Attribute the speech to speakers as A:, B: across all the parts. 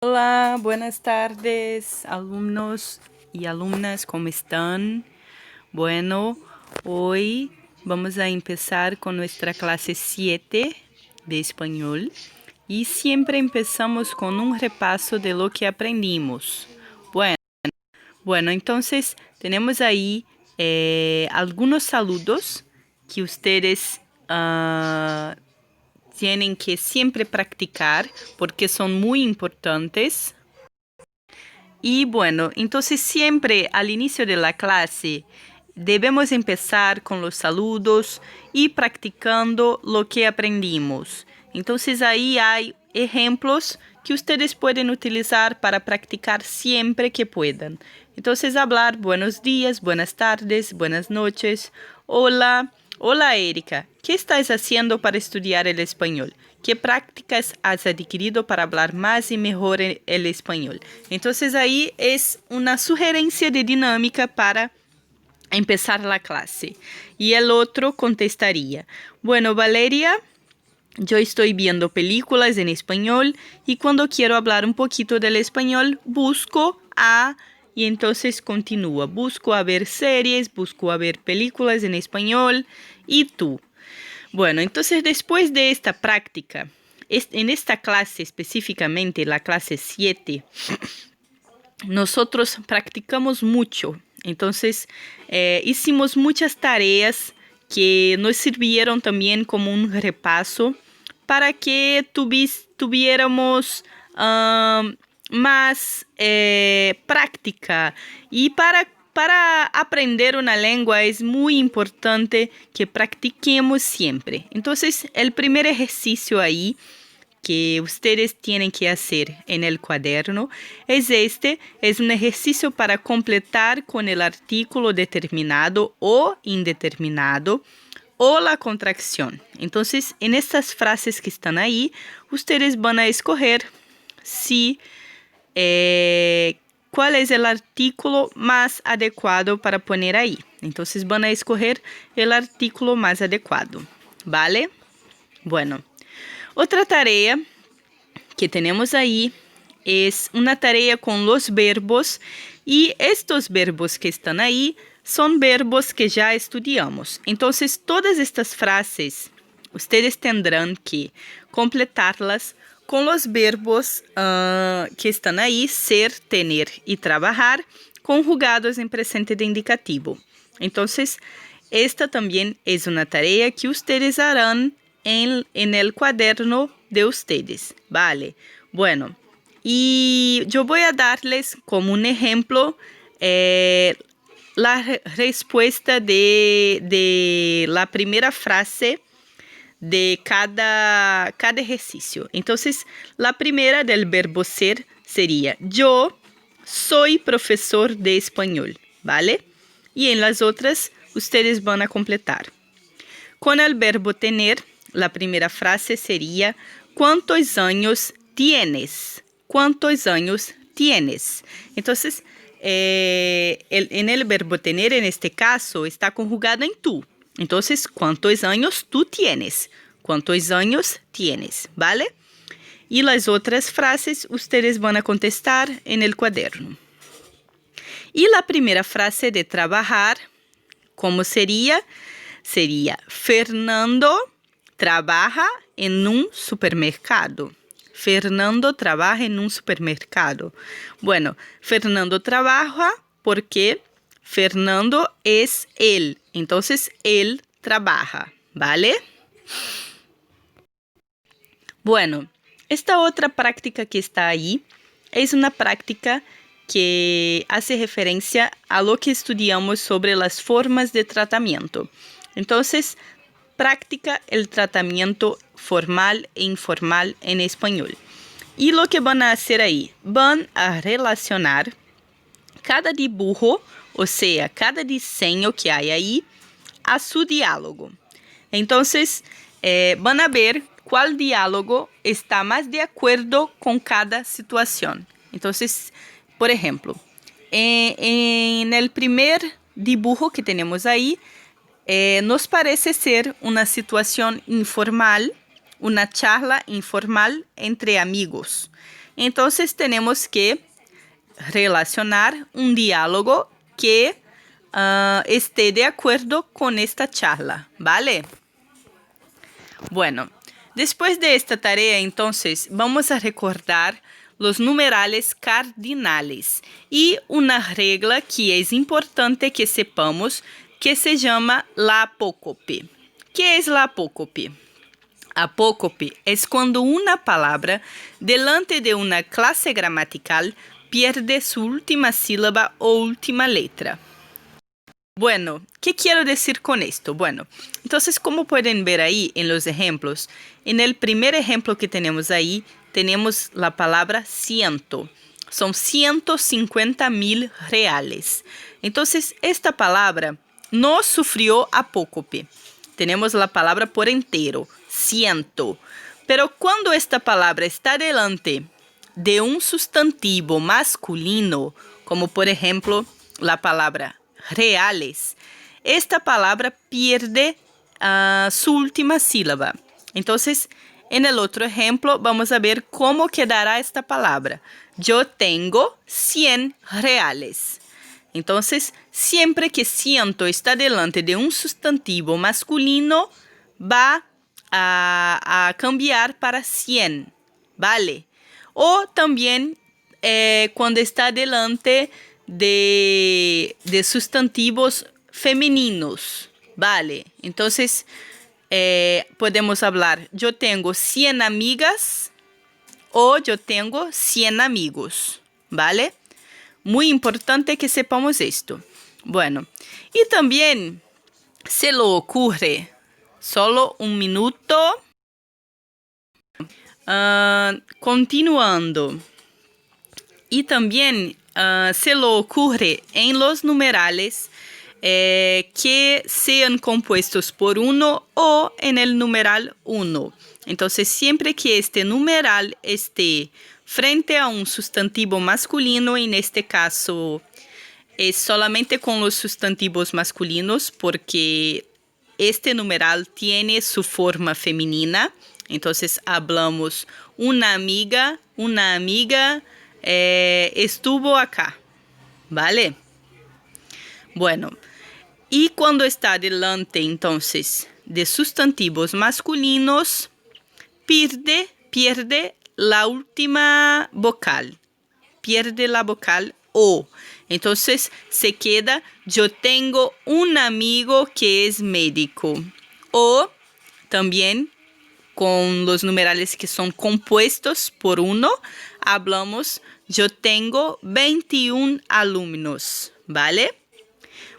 A: Hola, buenas tardes, alumnos y alumnas, ¿cómo están? Bueno, hoy vamos a empezar con nuestra clase 7 de español y siempre empezamos con un repaso de lo que aprendimos. Bueno, entonces tenemos ahí algunos saludos que ustedes tienen que siempre practicar porque son muy importantes. Y bueno, entonces siempre al inicio de la clase debemos empezar con los saludos y practicando lo que aprendimos. Entonces ahí hay ejemplos que ustedes pueden utilizar para practicar siempre que puedan. Entonces hablar buenos días, buenas tardes, buenas noches, hola. Hola Erika, ¿qué estás haciendo para estudiar el español? ¿Qué prácticas has adquirido para hablar más y mejor el español? Entonces ahí es una sugerencia de dinámica para empezar la clase. Y el otro contestaría, bueno Valeria, yo estoy viendo películas en español y cuando quiero hablar un poquito del español busco a... Y entonces continúa, busco a ver series, busco a ver películas en español. ¿Y tú? Bueno, entonces después de esta práctica, en esta clase específicamente, la clase 7, nosotros practicamos mucho. Entonces, hicimos muchas tareas que nos sirvieron también como un repaso para que tuviéramos más práctica. Y para aprender una lengua es muy importante que practiquemos siempre. Entonces, el primer ejercicio ahí que ustedes tienen que hacer en el cuaderno es un ejercicio para completar con el artículo determinado o indeterminado o la contracción. Entonces, en estas frases que están ahí, ustedes van a escoger si cuál es el artículo más adecuado para poner ahí. Entonces, van a escoger el artículo más adecuado, ¿vale? Bueno. Otra tarea que tenemos ahí es una tarea con los verbos y estos verbos que están ahí son verbos que ya estudiamos. Entonces, todas estas frases, ustedes tendrán que completarlas con los verbos que están ahí, ser, tener y trabajar, conjugados en presente de indicativo. Entonces, esta también es una tarea que ustedes harán en el cuaderno de ustedes, ¿vale? Bueno, y yo voy a darles como un ejemplo la respuesta de la primera frase de cada ejercicio. Entonces, la primera del verbo ser sería, yo soy profesor de español, ¿vale? Y en las otras, ustedes van a completar. Con el verbo tener, la primera frase sería, ¿cuántos años tienes? ¿Cuántos años tienes? Entonces, en el verbo tener, en este caso, está conjugado en tú. Entonces, ¿cuántos años tú tienes? ¿Cuántos años tienes? ¿Vale? Y las otras frases ustedes van a contestar en el cuaderno. Y la primera frase de trabajar, ¿cómo sería? Sería, Fernando trabaja en un supermercado. Fernando trabaja en un supermercado. Bueno, Fernando trabaja porque Fernando es él. Entonces, él trabaja, ¿vale? Bueno, esta otra práctica que está ahí es una práctica que hace referencia a lo que estudiamos sobre las formas de tratamiento. Entonces, práctica el tratamiento formal e informal en español. Y lo que van a hacer ahí, van a relacionar cada dibujo, o sea, cada diseño que hay ahí, a su diálogo. Entonces, van a ver cuál diálogo está más de acuerdo con cada situación. Entonces, por ejemplo, en el primer dibujo que tenemos ahí, nos parece ser una situación informal, una charla informal entre amigos. Entonces tenemos que relacionar un diálogo que esté de acuerdo con esta charla, ¿vale? Bueno, después de esta tarea, entonces, vamos a recordar los numerales cardinales y una regla que es importante que sepamos que se llama la apócope. ¿Qué es la apócope? Apócope es cuando una palabra delante de una clase gramatical pierde su última sílaba o última letra. Bueno, ¿qué quiero decir con esto? Bueno, entonces, como pueden ver ahí en los ejemplos, en el primer ejemplo que tenemos ahí, tenemos la palabra ciento. Son 150.000 reales. Entonces, esta palabra no sufrió apócope. Tenemos la palabra por entero, ciento. Pero cuando esta palabra está delante de un sustantivo masculino, como por ejemplo la palabra reales, esta palabra pierde su última sílaba. Entonces, en el otro ejemplo, vamos a ver cómo quedará esta palabra. Yo tengo 100 reales. Entonces, siempre que ciento está delante de un sustantivo masculino, va a cambiar para 100, ¿vale? O también cuando está delante de sustantivos femeninos, ¿vale? Entonces, podemos hablar, yo tengo 100 amigas o yo tengo 100 amigos, ¿vale? Muy importante que sepamos esto. Bueno, y también se lo ocurre, solo un minuto. Continuando. Y también se lo ocurre en los numerales que sean compuestos por 1 o en el numeral 1. Entonces, siempre que este numeral esté frente a un sustantivo masculino, en este caso es solamente con los sustantivos masculinos porque este numeral tiene su forma femenina. Entonces, hablamos una amiga estuvo acá, ¿vale? Bueno, y cuando está delante, entonces, de sustantivos masculinos, pierde la última vocal. Pierde la vocal O. Entonces, se queda, yo tengo un amigo que es médico. O también, con los numerales que son compuestos por 1, hablamos, yo tengo 21 alumnos, ¿vale?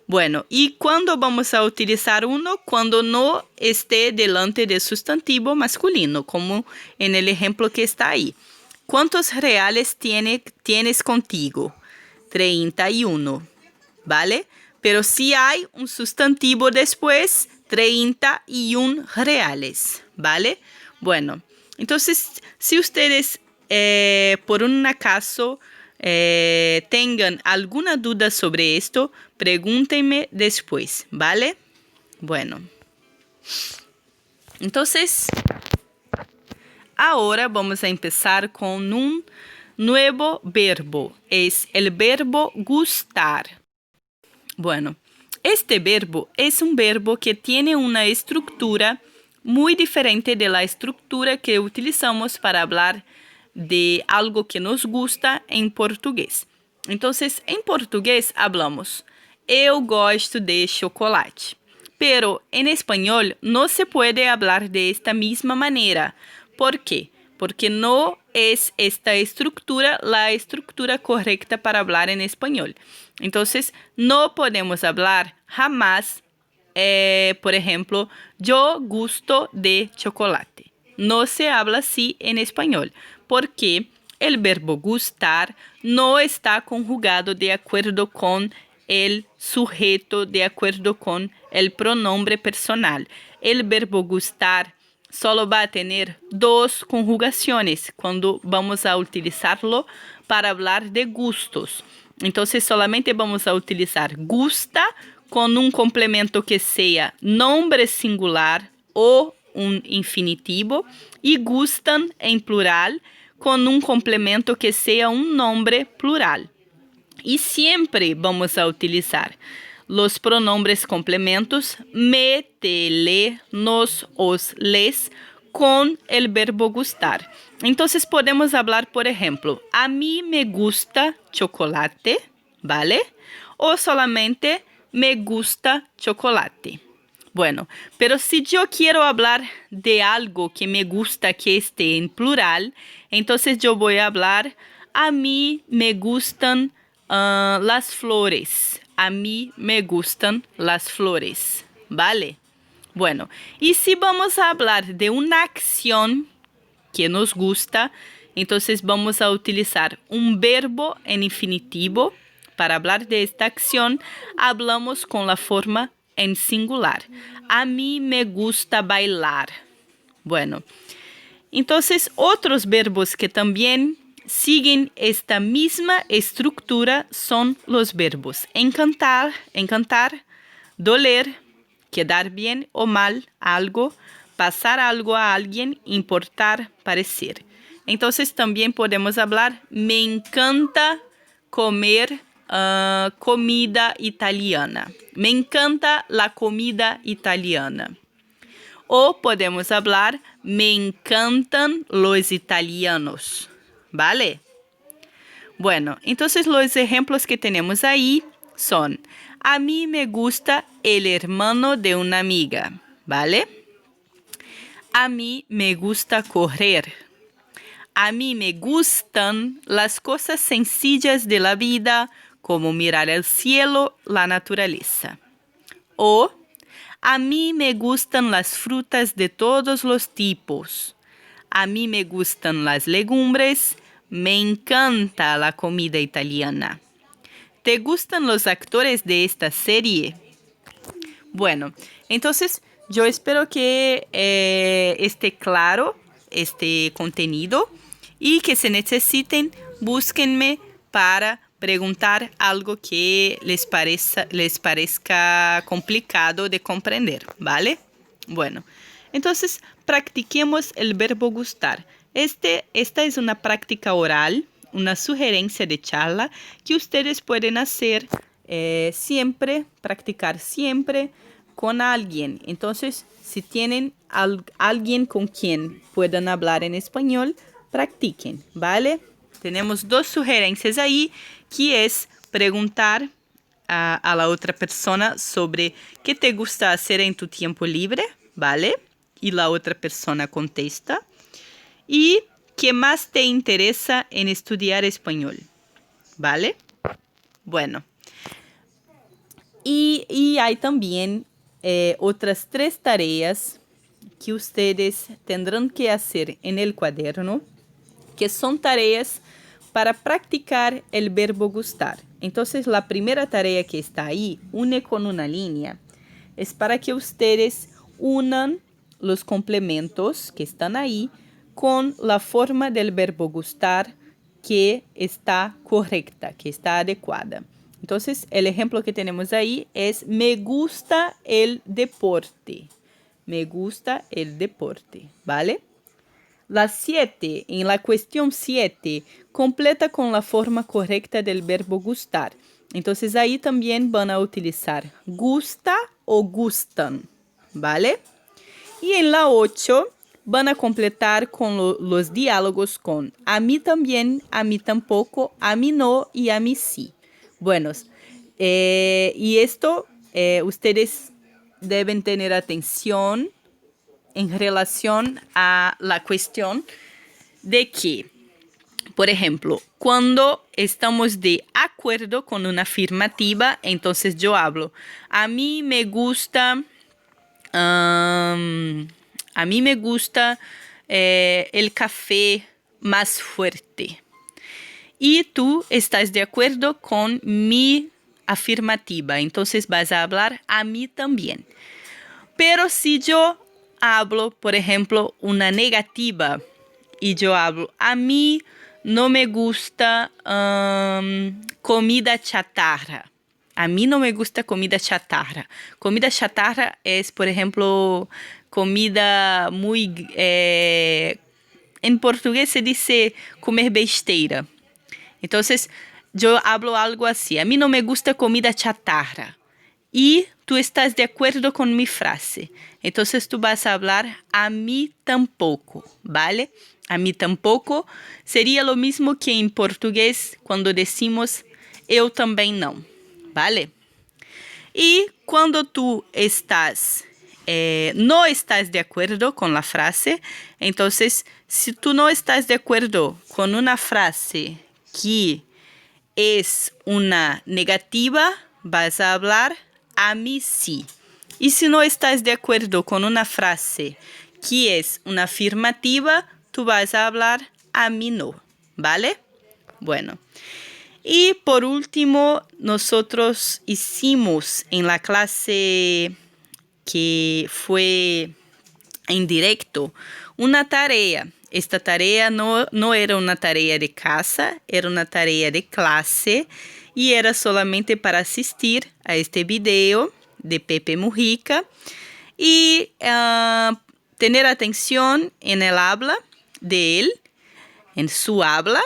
A: Bueno, ¿y cuándo vamos a utilizar 1? Cuando no esté delante de sustantivo masculino, como en el ejemplo que está ahí. ¿Cuántos reales tienes contigo? 31, ¿vale? Pero si hay un sustantivo después, 31 reales, ¿vale? Bueno, entonces, si ustedes por un acaso tengan alguna duda sobre esto, pregúntenme después, ¿vale? Bueno, entonces, ahora vamos a empezar con un nuevo verbo. Es el verbo gustar. Bueno, este verbo es un verbo que tiene una estructura muy diferente de la estructura que utilizamos para hablar de algo que nos gusta en portugués. Entonces, en portugués hablamos, eu gosto de chocolate. Pero en español no se puede hablar de esta misma manera. ¿Por qué? Porque no es esta estructura la estructura correcta para hablar en español. Entonces, no podemos hablar jamás, por ejemplo, yo gusto de chocolate. No se habla así en español, porque el verbo gustar no está conjugado de acuerdo con el sujeto, de acuerdo con el pronombre personal. El verbo gustar solo va a tener 2 conjugaciones cuando vamos a utilizarlo para hablar de gustos. Entonces, solamente vamos a utilizar gusta con un complemento que sea nombre singular o un infinitivo y gustan en plural con un complemento que sea un nombre plural. Y siempre vamos a utilizar los pronombres complementos me, te, le, nos, os, les con el verbo gustar. Entonces podemos hablar, por ejemplo, a mí me gusta chocolate, ¿vale? O solamente me gusta chocolate. Bueno, pero si yo quiero hablar de algo que me gusta que esté en plural, entonces yo voy a hablar a mí me gustan las flores. A mí me gustan las flores, ¿vale? Bueno, y si vamos a hablar de una acción que nos gusta, entonces vamos a utilizar un verbo en infinitivo. Para hablar de esta acción, hablamos con la forma en singular. A mí me gusta bailar. Bueno, entonces otros verbos que también siguen esta misma estructura son los verbos encantar, doler, quedar bien o mal algo, pasar algo a alguien, importar, parecer. Entonces también podemos hablar, me encanta comer comida italiana. Me encanta la comida italiana. O podemos hablar, me encantan los italianos, ¿vale? Bueno, entonces los ejemplos que tenemos ahí son, a mí me gusta el hermano de una amiga, ¿vale? A mí me gusta correr. A mí me gustan las cosas sencillas de la vida, como mirar el cielo, la naturaleza. O, a mí me gustan las frutas de todos los tipos. A mí me gustan las legumbres. Me encanta la comida italiana. ¿Te gustan los actores de esta serie? Bueno, entonces yo espero que esté claro este contenido y que se necesiten, búsquenme para preguntar algo que les parezca complicado de comprender, ¿vale? Bueno, entonces practiquemos el verbo gustar. Esta es una práctica oral, una sugerencia de charla que ustedes pueden hacer siempre, practicar siempre con alguien. Entonces, si tienen alguien con quien puedan hablar en español, practiquen, ¿vale? Tenemos dos sugerencias ahí, que es preguntar a la otra persona sobre qué te gusta hacer en tu tiempo libre, ¿vale? Y la otra persona contesta. Y qué más te interesa en estudiar español, ¿vale? Bueno. Y hay también otras 3 tareas que ustedes tendrán que hacer en el cuaderno, que son tareas para practicar el verbo gustar. Entonces, la primera tarea que está ahí, une con una línea, es para que ustedes unan los complementos que están ahí con la forma del verbo gustar que está correcta, que está adecuada. Entonces, el ejemplo que tenemos ahí es me gusta el deporte. Me gusta el deporte, ¿vale? La 7, en la cuestión 7, completa con la forma correcta del verbo gustar. Entonces, ahí también van a utilizar gusta o gustan, ¿vale? Y en la 8, van a completar con los diálogos con a mí también, a mí tampoco, a mí no y a mí sí. Bueno, y esto ustedes deben tener atención en relación a la cuestión de que, por ejemplo, cuando estamos de acuerdo con una afirmativa, entonces yo hablo, a mí me gusta el café más fuerte. Y tú estás de acuerdo con mi afirmativa, entonces vas a hablar a mí también. Pero si yo hablo, por ejemplo, una negativa y yo hablo, a mí no me gusta comida chatarra. A mí no me gusta comida chatarra. Comida chatarra es, por ejemplo, comida muy en portugués se dice comer besteira. Entonces, yo hablo algo así. A mí no me gusta comida chatarra. Y tú estás de acuerdo con mi frase. Entonces, tú vas a hablar a mí tampoco, ¿vale? A mí tampoco sería lo mismo que en portugués cuando decimos eu também não, ¿vale? Y cuando tú no estás de acuerdo con la frase, entonces, si tú no estás de acuerdo con una frase que es una negativa, vas a hablar a mí sí. Y si no estás de acuerdo con una frase que es una afirmativa, tú vas a hablar a mí no, ¿vale? Bueno. Y por último, nosotros hicimos en la clase que fue en directo una tarea. Esta tarea no era una tarea de casa, era una tarea de clase y era solamente para asistir a este video de Pepe Mujica y tener atención en el habla de él, en su habla,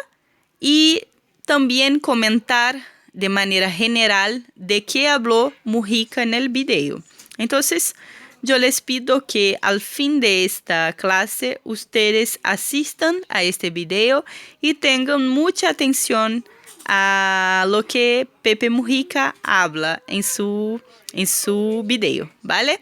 A: y también comentar de manera general de qué habló Mujica en el video. Entonces, yo les pido que al fin de esta clase ustedes asistan a este video y tengan mucha atención a lo que Pepe Mujica habla en su video, ¿vale?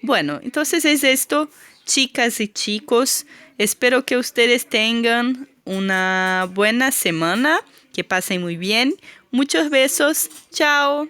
A: Bueno, entonces es esto, chicas y chicos. Espero que ustedes tengan una buena semana. Que pasen muy bien. Muchos besos. Chao.